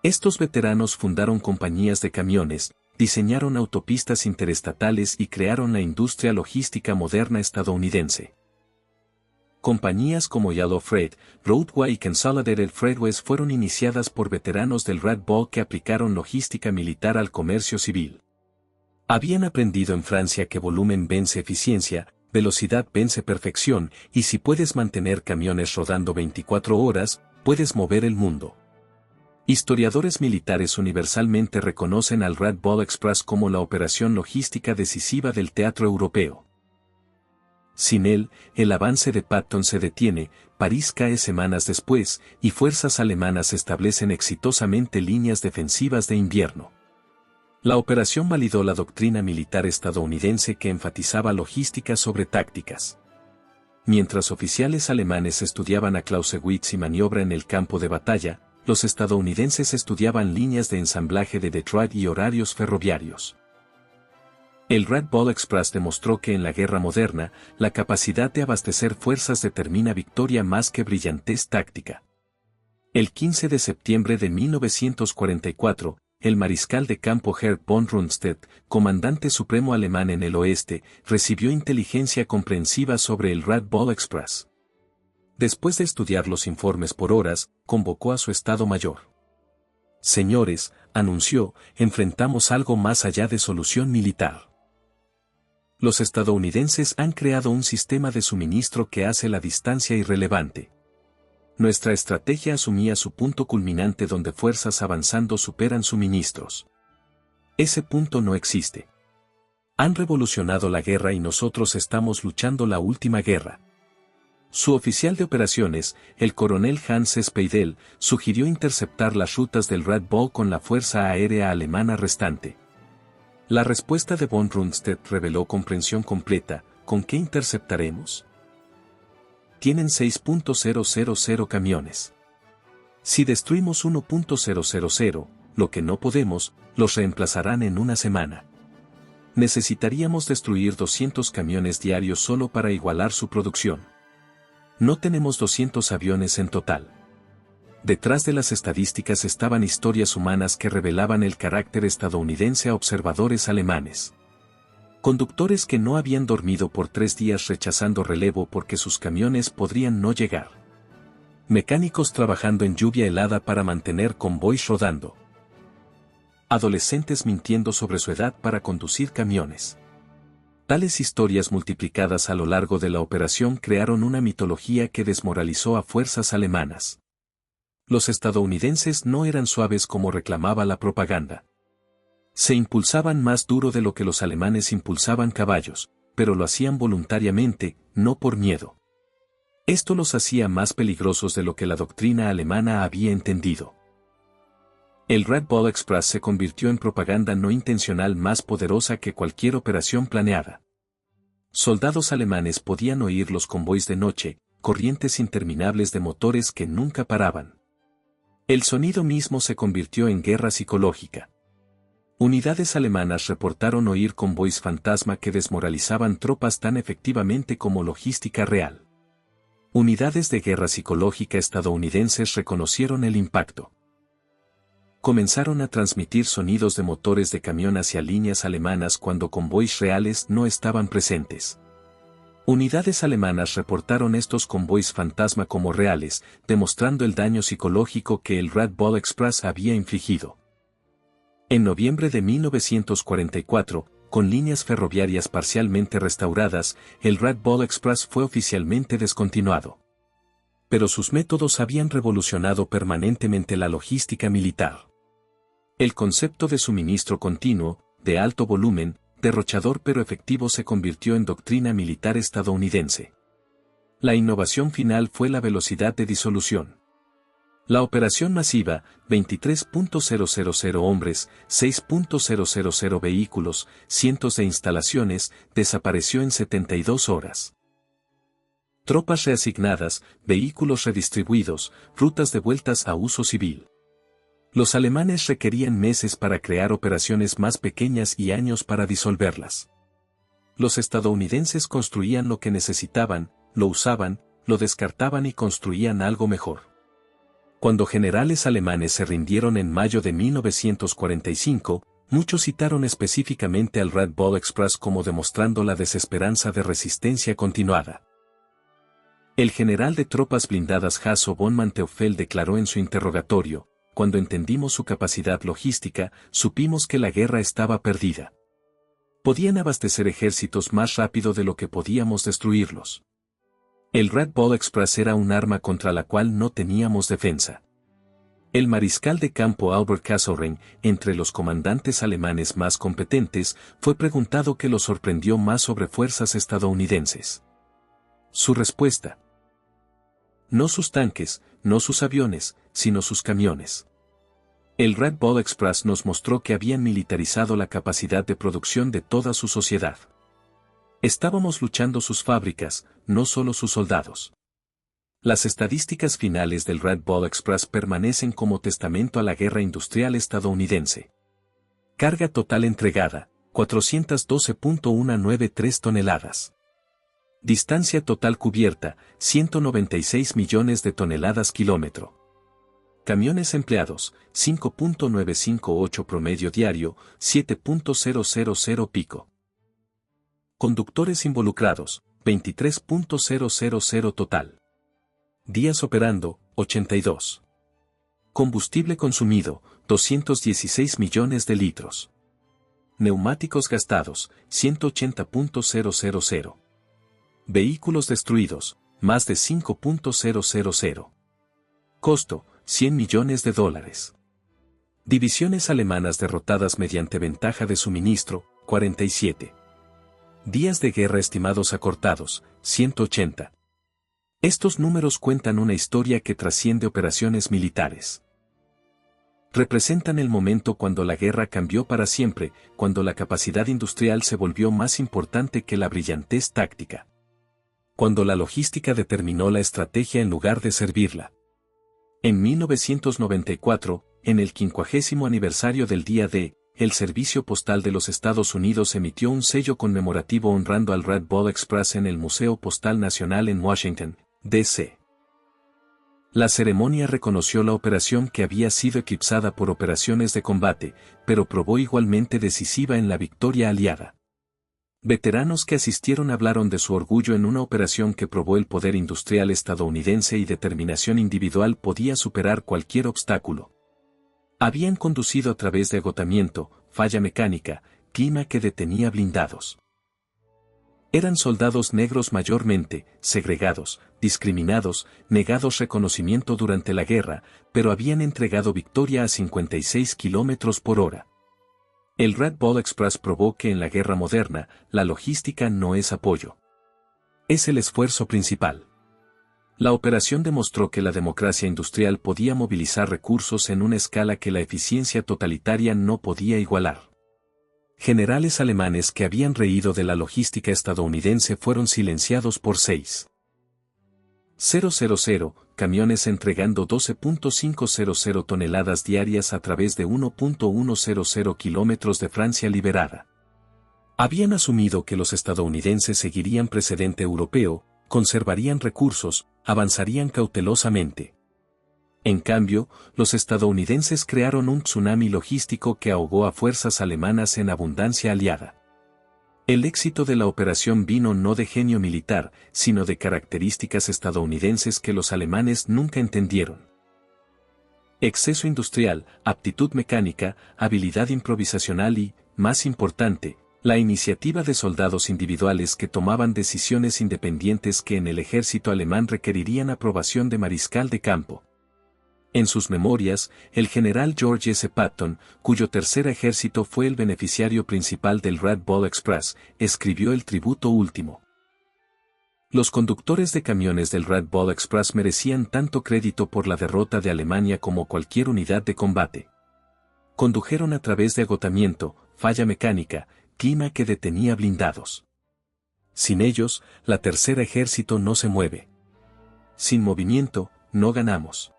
Estos veteranos fundaron compañías de camiones, diseñaron autopistas interestatales y crearon la industria logística moderna estadounidense. Compañías como Yellow Freight, Roadway y Consolidated Freightways fueron iniciadas por veteranos del Red Ball que aplicaron logística militar al comercio civil. Habían aprendido en Francia que volumen vence eficiencia, velocidad vence perfección, y si puedes mantener camiones rodando 24 horas, puedes mover el mundo. Historiadores militares universalmente reconocen al Red Ball Express como la operación logística decisiva del teatro europeo. Sin él, el avance de Patton se detiene, París cae semanas después, y fuerzas alemanas establecen exitosamente líneas defensivas de invierno. La operación validó la doctrina militar estadounidense que enfatizaba logística sobre tácticas. Mientras oficiales alemanes estudiaban a Clausewitz y maniobra en el campo de batalla, los estadounidenses estudiaban líneas de ensamblaje de Detroit y horarios ferroviarios. El Red Ball Express demostró que en la guerra moderna, la capacidad de abastecer fuerzas determina victoria más que brillantez táctica. El 15 de septiembre de 1944, el mariscal de campo Herr von Rundstedt, comandante supremo alemán en el oeste, recibió inteligencia comprensiva sobre el Red Ball Express. Después de estudiar los informes por horas, convocó a su Estado Mayor. "Señores", anunció, "enfrentamos algo más allá de solución militar. Los estadounidenses han creado un sistema de suministro que hace la distancia irrelevante. Nuestra estrategia asumía su punto culminante donde fuerzas avanzando superan suministros. Ese punto no existe. Han revolucionado la guerra y nosotros estamos luchando la última guerra". Su oficial de operaciones, el coronel Hans Speidel, sugirió interceptar las rutas del Red Ball con la fuerza aérea alemana restante. La respuesta de von Rundstedt reveló comprensión completa: ¿con qué interceptaremos? Tienen 6.000 camiones. Si destruimos 1.000, lo que no podemos, los reemplazarán en una semana. Necesitaríamos destruir 200 camiones diarios solo para igualar su producción. No tenemos 200 aviones en total. Detrás de las estadísticas estaban historias humanas que revelaban el carácter estadounidense a observadores alemanes. Conductores que no habían dormido por 3 días rechazando relevo porque sus camiones podrían no llegar. Mecánicos trabajando en lluvia helada para mantener convoys rodando. Adolescentes mintiendo sobre su edad para conducir camiones. Tales historias multiplicadas a lo largo de la operación crearon una mitología que desmoralizó a fuerzas alemanas. Los estadounidenses no eran suaves como reclamaba la propaganda. Se impulsaban más duro de lo que los alemanes impulsaban caballos, pero lo hacían voluntariamente, no por miedo. Esto los hacía más peligrosos de lo que la doctrina alemana había entendido. El Red Bull Express se convirtió en propaganda no intencional más poderosa que cualquier operación planeada. Soldados alemanes podían oír los convoys de noche, corrientes interminables de motores que nunca paraban. El sonido mismo se convirtió en guerra psicológica. Unidades alemanas reportaron oír convoys fantasma que desmoralizaban tropas tan efectivamente como logística real. Unidades de guerra psicológica estadounidenses reconocieron el impacto. Comenzaron a transmitir sonidos de motores de camión hacia líneas alemanas cuando convoys reales no estaban presentes. Unidades alemanas reportaron estos convoys fantasma como reales, demostrando el daño psicológico que el Red Bull Express había infligido. En noviembre de 1944, con líneas ferroviarias parcialmente restauradas, el Red Bull Express fue oficialmente descontinuado. Pero sus métodos habían revolucionado permanentemente la logística militar. El concepto de suministro continuo, de alto volumen, derrochador pero efectivo se convirtió en doctrina militar estadounidense. La innovación final fue la velocidad de disolución. La operación masiva, 23.000 hombres, 6.000 vehículos, cientos de instalaciones, desapareció en 72 horas. Tropas reasignadas, vehículos redistribuidos, rutas devueltas a uso civil. Los alemanes requerían meses para crear operaciones más pequeñas y años para disolverlas. Los estadounidenses construían lo que necesitaban, lo usaban, lo descartaban y construían algo mejor. Cuando generales alemanes se rindieron en mayo de 1945, muchos citaron específicamente al Red Bull Express como demostrando la desesperanza de resistencia continuada. El general de tropas blindadas Hasso von Manteuffel declaró en su interrogatorio: cuando entendimos su capacidad logística, supimos que la guerra estaba perdida. Podían abastecer ejércitos más rápido de lo que podíamos destruirlos. El Red Bull Express era un arma contra la cual no teníamos defensa. El mariscal de campo Albert Kasselring, entre los comandantes alemanes más competentes, fue preguntado qué lo sorprendió más sobre fuerzas estadounidenses. Su respuesta: no sus tanques, no sus aviones, sino sus camiones. El Red Bull Express nos mostró que habían militarizado la capacidad de producción de toda su sociedad. Estábamos luchando sus fábricas, no solo sus soldados. Las estadísticas finales del Red Bull Express permanecen como testamento a la guerra industrial estadounidense. Carga total entregada, 412.193 toneladas. Distancia total cubierta, 196 millones de toneladas kilómetro. Camiones empleados, 5.958 promedio diario, 7.000 pico. Conductores involucrados, 23.000 total. Días operando, 82. Combustible consumido, 216 millones de litros. Neumáticos gastados, 180.000. Vehículos destruidos, más de 5.000. Costo, 100 millones de dólares. Divisiones alemanas derrotadas mediante ventaja de suministro, 47. Días de guerra estimados acortados, 180. Estos números cuentan una historia que trasciende operaciones militares. Representan el momento cuando la guerra cambió para siempre, cuando la capacidad industrial se volvió más importante que la brillantez táctica. Cuando la logística determinó la estrategia en lugar de servirla. En 1994, en el 50º aniversario del Día D, el Servicio Postal de los Estados Unidos emitió un sello conmemorativo honrando al Red Bull Express en el Museo Postal Nacional en Washington, D.C. La ceremonia reconoció la operación que había sido eclipsada por operaciones de combate, pero probó igualmente decisiva en la victoria aliada. Veteranos que asistieron hablaron de su orgullo en una operación que probó el poder industrial estadounidense y determinación individual podía superar cualquier obstáculo. Habían conducido a través de agotamiento, falla mecánica, clima que detenía blindados. Eran soldados negros mayormente, segregados, discriminados, negados reconocimiento durante la guerra, pero habían entregado victoria a 56 kilómetros por hora. El Red Ball Express probó que en la guerra moderna, la logística no es apoyo. Es el esfuerzo principal. La operación demostró que la democracia industrial podía movilizar recursos en una escala que la eficiencia totalitaria no podía igualar. Generales alemanes que habían reído de la logística estadounidense fueron silenciados por 6,000 camiones entregando 12.500 toneladas diarias a través de 1.100 kilómetros de Francia liberada. Habían asumido que los estadounidenses seguirían precedente europeo, conservarían recursos, avanzarían cautelosamente. En cambio, los estadounidenses crearon un tsunami logístico que ahogó a fuerzas alemanas en abundancia aliada. El éxito de la operación vino no de genio militar, sino de características estadounidenses que los alemanes nunca entendieron. Exceso industrial, aptitud mecánica, habilidad improvisacional y, más importante, la iniciativa de soldados individuales que tomaban decisiones independientes que en el ejército alemán requerirían aprobación de mariscal de campo. En sus memorias, el general George S. Patton, cuyo tercer ejército fue el beneficiario principal del Red Ball Express, escribió el tributo último. Los conductores de camiones del Red Ball Express merecían tanto crédito por la derrota de Alemania como cualquier unidad de combate. Condujeron a través de agotamiento, falla mecánica, clima que detenía blindados. Sin ellos, la tercera ejército no se mueve. Sin movimiento, no ganamos.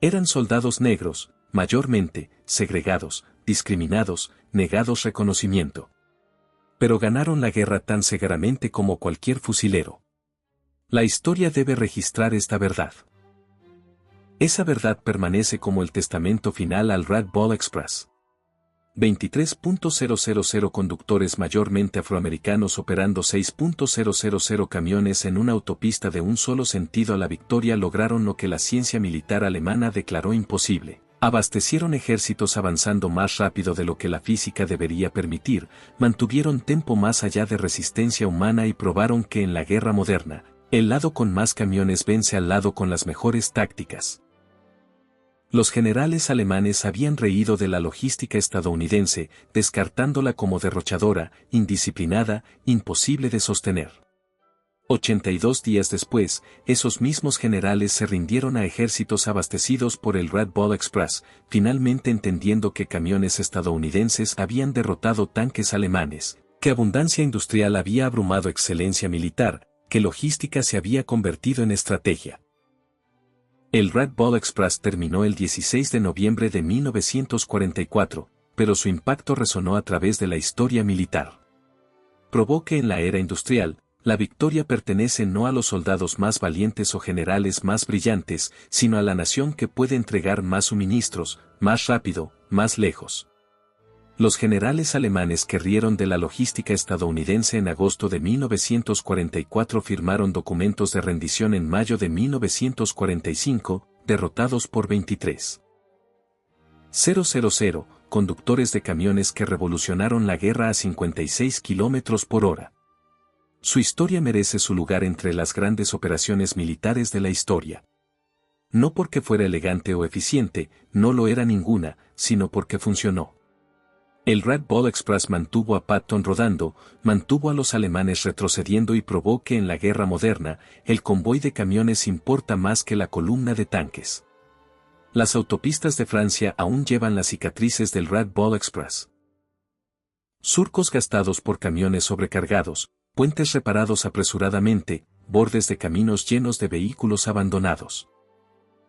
Eran soldados negros, mayormente, segregados, discriminados, negados reconocimiento. Pero ganaron la guerra tan cegaramente como cualquier fusilero. La historia debe registrar esta verdad. Esa verdad permanece como el testamento final al Red Ball Express. 23.000 conductores mayormente afroamericanos operando 6.000 camiones en una autopista de un solo sentido a la victoria lograron lo que la ciencia militar alemana declaró imposible. Abastecieron ejércitos avanzando más rápido de lo que la física debería permitir, mantuvieron tiempo más allá de resistencia humana y probaron que en la guerra moderna, el lado con más camiones vence al lado con las mejores tácticas. Los generales alemanes habían reído de la logística estadounidense, descartándola como derrochadora, indisciplinada, imposible de sostener. 82 días después, esos mismos generales se rindieron a ejércitos abastecidos por el Red Ball Express, finalmente entendiendo que camiones estadounidenses habían derrotado tanques alemanes, que abundancia industrial había abrumado excelencia militar, que logística se había convertido en estrategia. El Red Ball Express terminó el 16 de noviembre de 1944, pero su impacto resonó a través de la historia militar. Probó que en la era industrial, la victoria pertenece no a los soldados más valientes o generales más brillantes, sino a la nación que puede entregar más suministros, más rápido, más lejos. Los generales alemanes que rieron de la logística estadounidense en agosto de 1944 firmaron documentos de rendición en mayo de 1945, derrotados por 23.000 conductores de camiones que revolucionaron la guerra a 56 kilómetros por hora. Su historia merece su lugar entre las grandes operaciones militares de la historia. No porque fuera elegante o eficiente, no lo era ninguna, sino porque funcionó. El Red Ball Express mantuvo a Patton rodando, mantuvo a los alemanes retrocediendo y probó que en la guerra moderna, el convoy de camiones importa más que la columna de tanques. Las autopistas de Francia aún llevan las cicatrices del Red Ball Express. Surcos gastados por camiones sobrecargados, puentes reparados apresuradamente, bordes de caminos llenos de vehículos abandonados.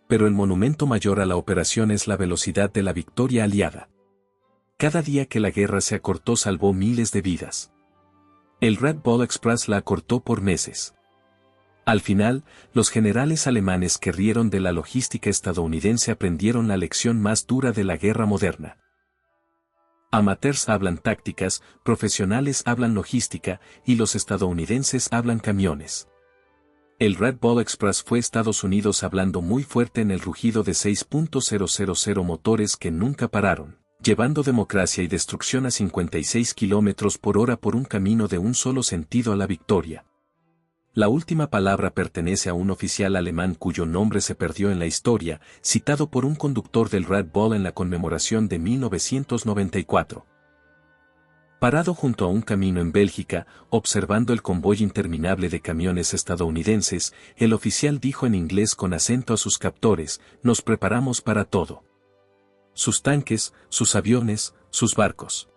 Pero el monumento mayor a la operación es la velocidad de la victoria aliada. Cada día que la guerra se acortó salvó miles de vidas. El Red Ball Express la acortó por meses. Al final, los generales alemanes que rieron de la logística estadounidense aprendieron la lección más dura de la guerra moderna. Amateurs hablan tácticas, profesionales hablan logística, y los estadounidenses hablan camiones. El Red Ball Express fue Estados Unidos hablando muy fuerte en el rugido de 6.000 motores que nunca pararon, llevando democracia y destrucción a 56 kilómetros por hora por un camino de un solo sentido a la victoria. La última palabra pertenece a un oficial alemán cuyo nombre se perdió en la historia, citado por un conductor del Red Ball en la conmemoración de 1994. Parado junto a un camino en Bélgica, observando el convoy interminable de camiones estadounidenses, el oficial dijo en inglés con acento a sus captores: nos preparamos para todo. Sus tanques, sus aviones, sus barcos.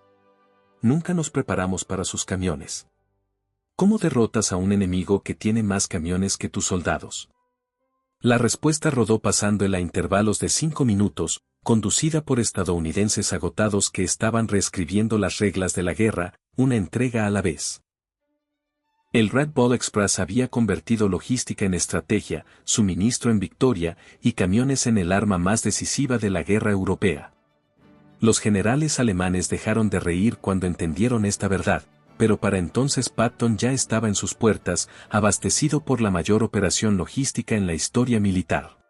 Nunca nos preparamos para sus camiones. ¿Cómo derrotas a un enemigo que tiene más camiones que tus soldados? La respuesta rodó pasándole a intervalos de 5 minutos, conducida por estadounidenses agotados que estaban reescribiendo las reglas de la guerra, una entrega a la vez. El Red Bull Express había convertido logística en estrategia, suministro en victoria, y camiones en el arma más decisiva de la guerra europea. Los generales alemanes dejaron de reír cuando entendieron esta verdad, pero para entonces Patton ya estaba en sus puertas, abastecido por la mayor operación logística en la historia militar.